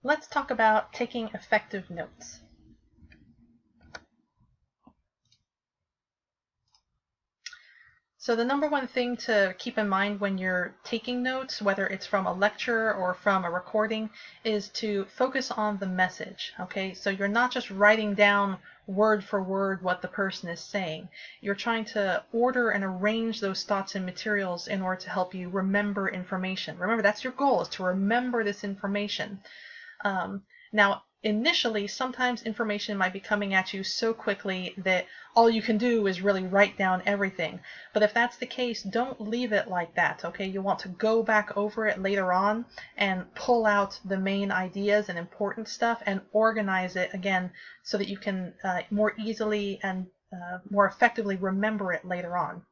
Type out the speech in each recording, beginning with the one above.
let's talk about taking effective notes. So the number one thing to keep in mind when you're taking notes, whether it's from a lecture or from a recording, is to focus on the message. Okay, so you're not just writing down word for word what the person is saying. You're trying to order and arrange those thoughts and materials in order to help you remember information. Remember, that's your goal, is to remember this information. Now, initially, sometimes information might be coming at you so quickly that all you can do is really write down everything. But if that's the case, don't leave it like that, okay? You want to go back over it later on and pull out the main ideas and important stuff and organize it again so that you can more easily and more effectively remember it later on.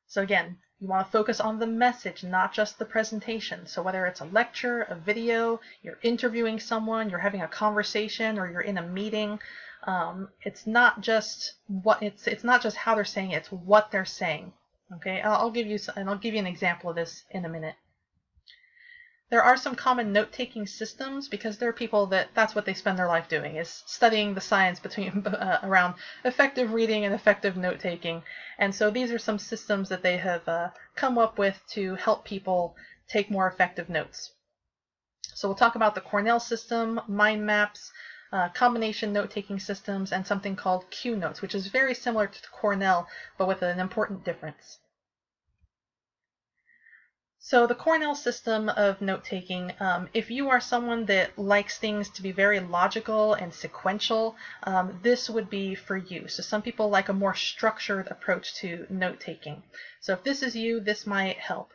So again, you want to focus on the message, not just the presentation. So whether it's a lecture, a video, you're interviewing someone, you're having a conversation, or you're in a meeting, it's not just it's not just how they're saying it, it's what they're saying. Okay, I'll give you an example of this in a minute. There are some common note-taking systems because there are people that's what they spend their life doing, is studying the science around effective reading and effective note-taking. And so these are some systems that they have come up with to help people take more effective notes. So we'll talk about the Cornell system, mind maps, combination note-taking systems, and something called Q notes, which is very similar to Cornell, but with an important difference. So the Cornell system of note-taking, if you are someone that likes things to be very logical and sequential, this would be for you. So some people like a more structured approach to note-taking. So if this is you, this might help.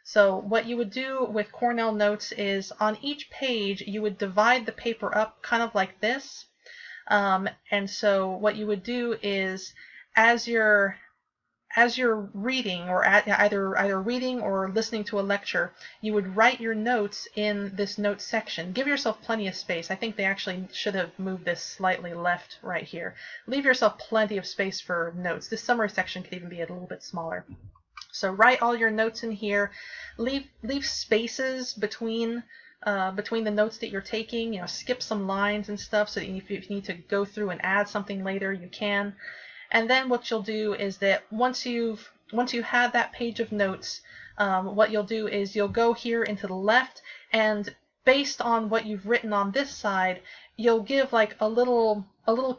So what you would do with Cornell notes is on each page, you would divide the paper up kind of like this. And so what you would do is as you're reading, or either reading or listening to a lecture, you would write your notes in this notes section. Give yourself plenty of space. I think they actually should have moved this slightly left right here. Leave yourself plenty of space for notes. This summary section could even be a little bit smaller. So write all your notes in here. Leave spaces between the notes that you're taking. Skip some lines and stuff so that if you need to go through and add something later, you can. And then what you'll do is that once you have that page of notes, what you'll do is you'll go here into the left, and based on what you've written on this side, you'll give like a little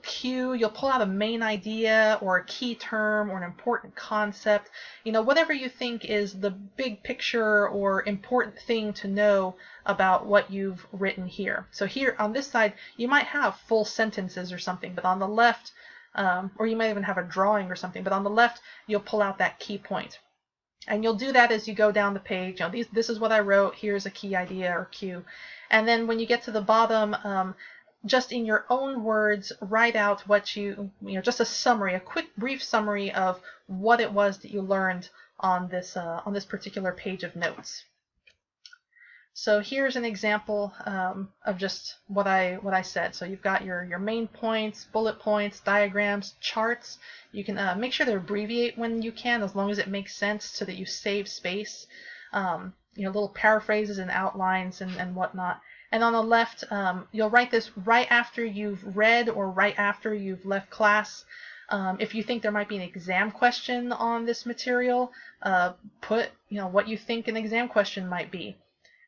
cue. You'll pull out a main idea or a key term or an important concept. Whatever you think is the big picture or important thing to know about what you've written here. So here on this side, you might have full sentences or something, but on the left, or you might even have a drawing or something, but on the left, you'll pull out that key point. And you'll do that as you go down the page. This is what I wrote. Here's a key idea or cue. And then when you get to the bottom, just in your own words, write out what just a summary, a quick, brief summary of what it was that you learned on this particular page of notes. So here's an example of just what I said. So you've got your main points, bullet points, diagrams, charts. You can make sure to abbreviate when you can, as long as it makes sense, so that you save space. Little paraphrases and outlines and whatnot. And on the left, you'll write this right after you've read or right after you've left class. If you think there might be an exam question on this material, put what you think an exam question might be.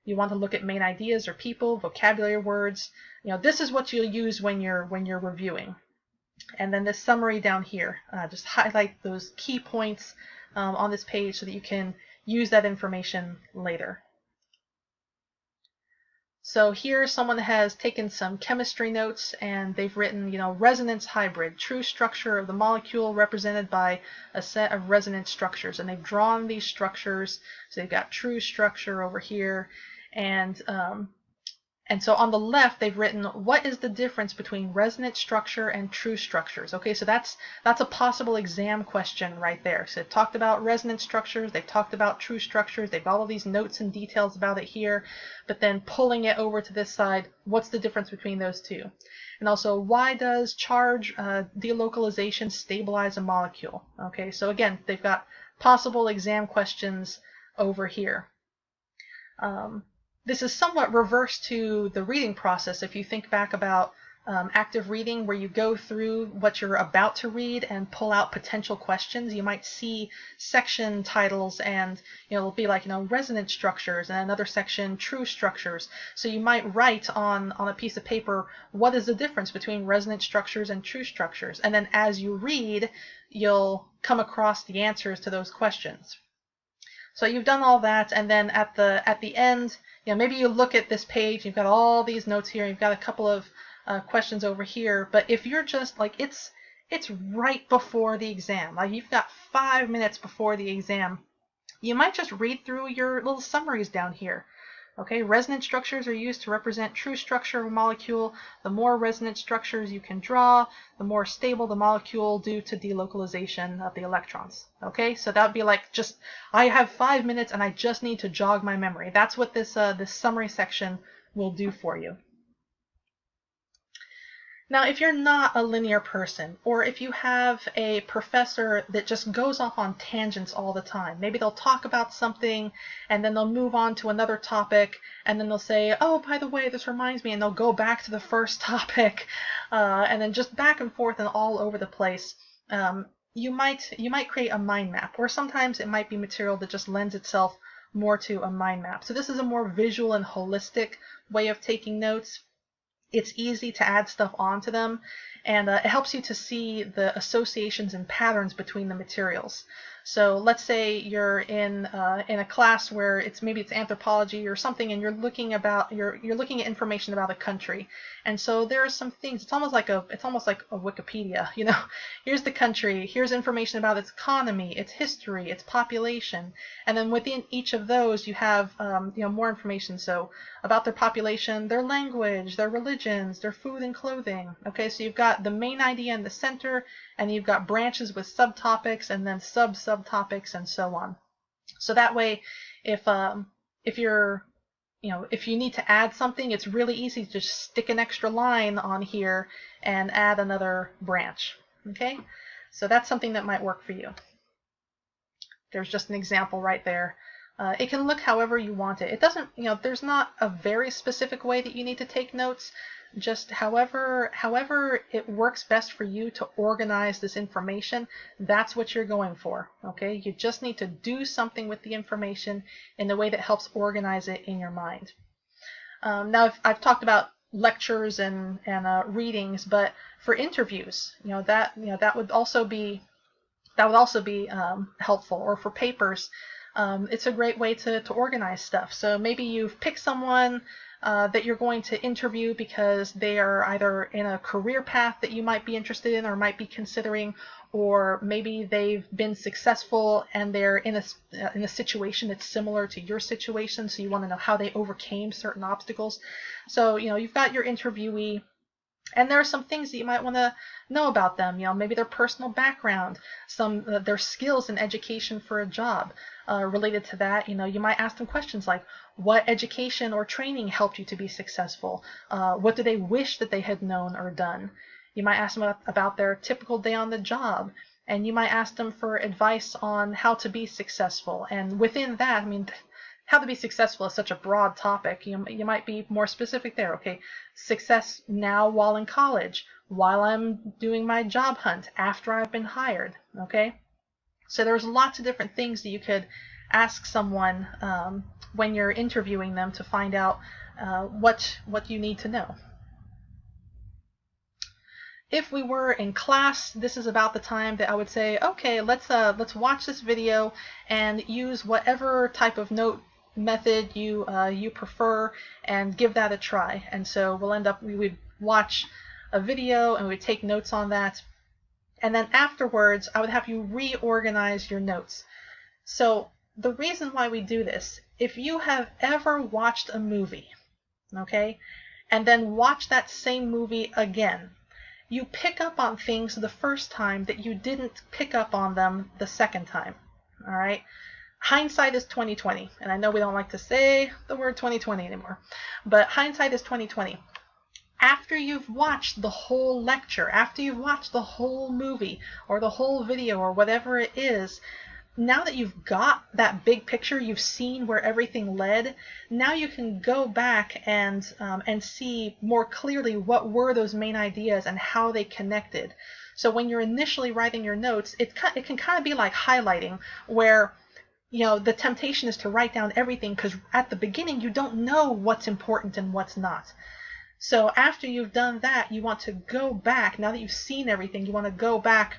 You want to look at main ideas or people, vocabulary words. This is what you'll use when you're reviewing. And then this summary down here, just highlight those key points on this page so that you can use that information later. So here someone has taken some chemistry notes and they've written, resonance hybrid, true structure of the molecule represented by a set of resonance structures. And they've drawn these structures. So they've got true structure over here. And so on the left, they've written, what is the difference between resonance structure and true structures? Okay, so that's a possible exam question right there. So they've talked about resonance structures, they've talked about true structures, they've got all these notes and details about it here, but then pulling it over to this side, what's the difference between those two? And also, why does charge delocalization stabilize a molecule? Okay, so again, they've got possible exam questions over here. This is somewhat reverse to the reading process. If you think back about active reading, where you go through what you're about to read and pull out potential questions, you might see section titles, and it'll be like resonant structures, and another section true structures. So you might write on a piece of paper, what is the difference between resonant structures and true structures, and then as you read, you'll come across the answers to those questions. So you've done all that, and then at the end, maybe you look at this page, you've got all these notes here, you've got a couple of questions over here, but if you're just like, it's right before the exam, like you've got 5 minutes before the exam, you might just read through your little summaries down here. Okay, resonant structures are used to represent true structure of a molecule. The more resonant structures you can draw, the more stable the molecule due to delocalization of the electrons. Okay, so that would be like, just, I have 5 minutes and I just need to jog my memory. That's what this summary section will do for you. Now, if you're not a linear person, or if you have a professor that just goes off on tangents all the time, maybe they'll talk about something and then they'll move on to another topic, and then they'll say, oh, by the way, this reminds me, and they'll go back to the first topic, and then just back and forth and all over the place. You might create a mind map, or sometimes it might be material that just lends itself more to a mind map. So this is a more visual and holistic way of taking notes. It's easy to add stuff onto them, and it helps you to see the associations and patterns between the materials. So let's say you're in a class where maybe it's anthropology or something, and you're looking at information about a country, and so there are some things. It's almost like a Wikipedia. Here's the country. Here's information about its economy, its history, its population, and then within each of those you have more information. So about their population, their language, their religions, their food and clothing. Okay, so you've got the main idea in the center, and you've got branches with subtopics and then subtopics and so on. So that way, if you need to add something, it's really easy to just stick an extra line on here and add another branch. Okay, so that's something that might work for you. There's just an example right there. It can look however you want it. It doesn't, there's not a very specific way that you need to take notes. Just however it works best for you to organize this information, that's what you're going for. Okay, you just need to do something with the information in a way that helps organize it in your mind. Now, I've talked about lectures and readings, but for interviews, that would also be helpful. Or for papers, it's a great way to organize stuff. So maybe you've picked someone that you're going to interview because they are either in a career path that you might be interested in or might be considering, or maybe they've been successful and they're in a situation that's similar to your situation, so you want to know how they overcame certain obstacles. So you've got your interviewee, and there are some things that you might want to know about them. Maybe their personal background, their skills in education for a job. Related to that, you might ask them questions like, what education or training helped you to be successful? What do they wish that they had known or done? You might ask them about their typical day on the job, and you might ask them for advice on how to be successful. And within that, how to be successful is such a broad topic. You might be more specific there. Okay, success now while in college, while I'm doing my job hunt, after I've been hired. Okay, so there's lots of different things that you could ask someone when you're interviewing them to find out what you need to know. If we were in class, this is about the time that I would say, okay, let's watch this video and use whatever type of note method you prefer and give that a try. And so we would watch a video and we would take notes on that. And then afterwards, I would have you reorganize your notes. So the reason why we do this, if you have ever watched a movie, okay, and then watch that same movie again, you pick up on things the first time that you didn't pick up on them the second time. All right? Hindsight is 20/20, and I know we don't like to say the word 20/20 anymore, but hindsight is 20/20. After you've watched the whole lecture, after you've watched the whole movie or the whole video or whatever it is, now that you've got that big picture, you've seen where everything led, now you can go back and see more clearly what were those main ideas and how they connected. So when you're initially writing your notes, it can kind of be like highlighting, where the temptation is to write down everything because at the beginning you don't know what's important and what's not. So after you've done that, you want to go back. Now that you've seen everything, you want to go back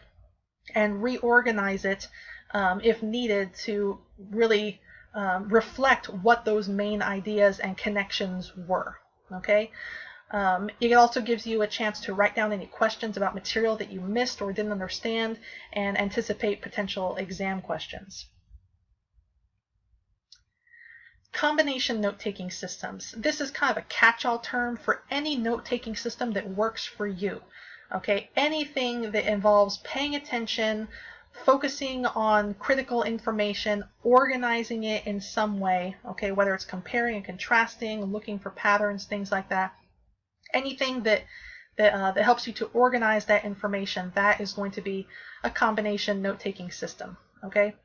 and reorganize it if needed to really reflect what those main ideas and connections were. Okay. It also gives you a chance to write down any questions about material that you missed or didn't understand and anticipate potential exam questions. Combination note-taking systems. This is kind of a catch-all term for any note-taking system that works for you. Okay, anything that involves paying attention, focusing on critical information, organizing it in some way, okay, whether it's comparing and contrasting, looking for patterns, things like that. Anything that helps you to organize that information, that is going to be a combination note-taking system, okay?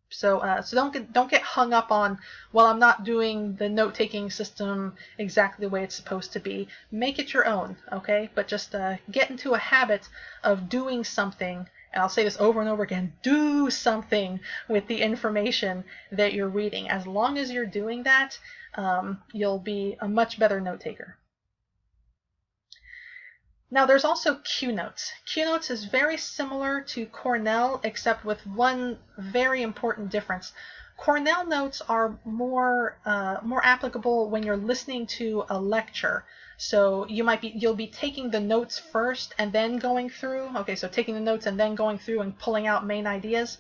So don't get hung up on, well, I'm not doing the note-taking system exactly the way it's supposed to be. Make it your own, okay? But just get into a habit of doing something, and I'll say this over and over again, do something with the information that you're reading. As long as you're doing that, you'll be a much better note-taker. Now there's also Q Notes. Q Notes is very similar to Cornell, except with one very important difference. Cornell notes are more applicable when you're listening to a lecture. So you'll be taking the notes first and then going through. Okay, so taking the notes and then going through and pulling out main ideas.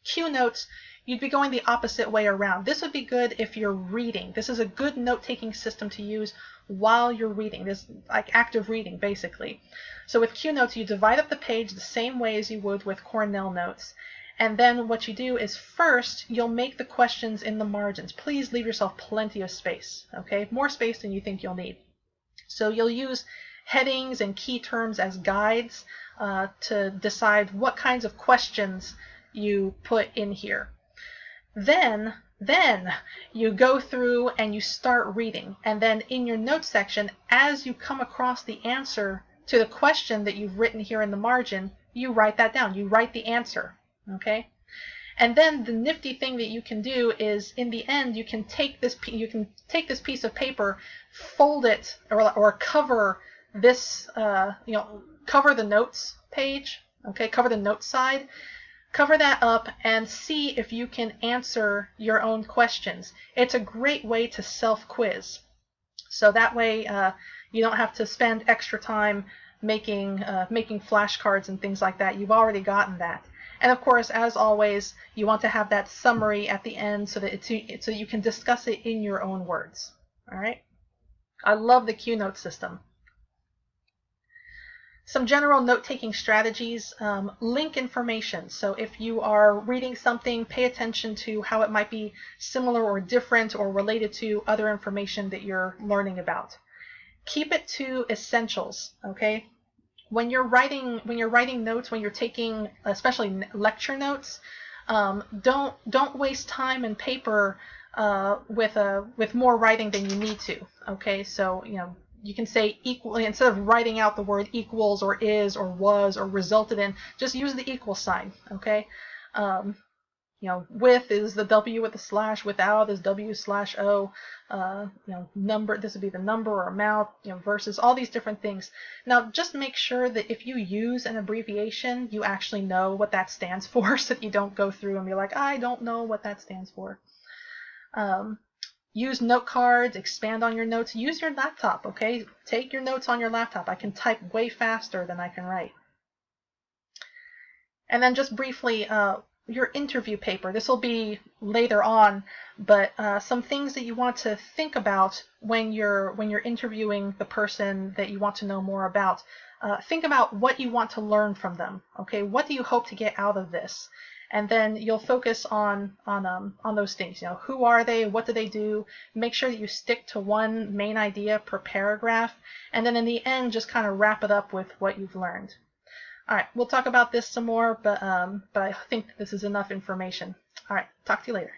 Q Notes, you'd be going the opposite way around. This would be good if you're reading. This is a good note-taking system to use while you're reading. This like active reading, basically. So with Q Notes, you divide up the page the same way as you would with Cornell notes. And then what you do is first, you'll make the questions in the margins. Please leave yourself plenty of space, okay? More space than you think you'll need. So you'll use headings and key terms as guides to decide what kinds of questions you put in here. Then you go through and you start reading. And then in your notes section, as you come across the answer to the question that you've written here in the margin, you write that down. You write the answer, okay? And then the nifty thing that you can do is, in the end, you can take this piece of paper, fold it, or cover this, cover the notes page, okay? Cover the notes side. Cover that up and see if you can answer your own questions. It's a great way to self-quiz. So that way you don't have to spend extra time making flashcards and things like that. You've already gotten that. And of course, as always, you want to have that summary at the end so that so you can discuss it in your own words. All right? I love the Q Note system. Some general note-taking strategies, link information. So if you are reading something, pay attention to how it might be similar or different or related to other information that you're learning about. Keep it to essentials, okay? When you're writing notes, when you're taking especially lecture notes, don't waste time and paper with more writing than you need to, okay? So, you can say equally, instead of writing out the word equals or is or was or resulted in, just use the equal sign, okay? With is the W with the slash, without is W/O, number, this would be the number or amount, versus all these different things. Now, just make sure that if you use an abbreviation, you actually know what that stands for so that you don't go through and be like, I don't know what that stands for. Use note cards, expand on your notes. Use your laptop, okay? Take your notes on your laptop. I can type way faster than I can write. And then just briefly, your interview paper. This will be later on, but some things that you want to think about when you're interviewing the person that you want to know more about. Think about what you want to learn from them, okay? What do you hope to get out of this? And then you'll focus on those things. Who are they? What do they do? Make sure that you stick to one main idea per paragraph. And then in the end, just kind of wrap it up with what you've learned. All right, we'll talk about this some more, but I think this is enough information. All right, talk to you later.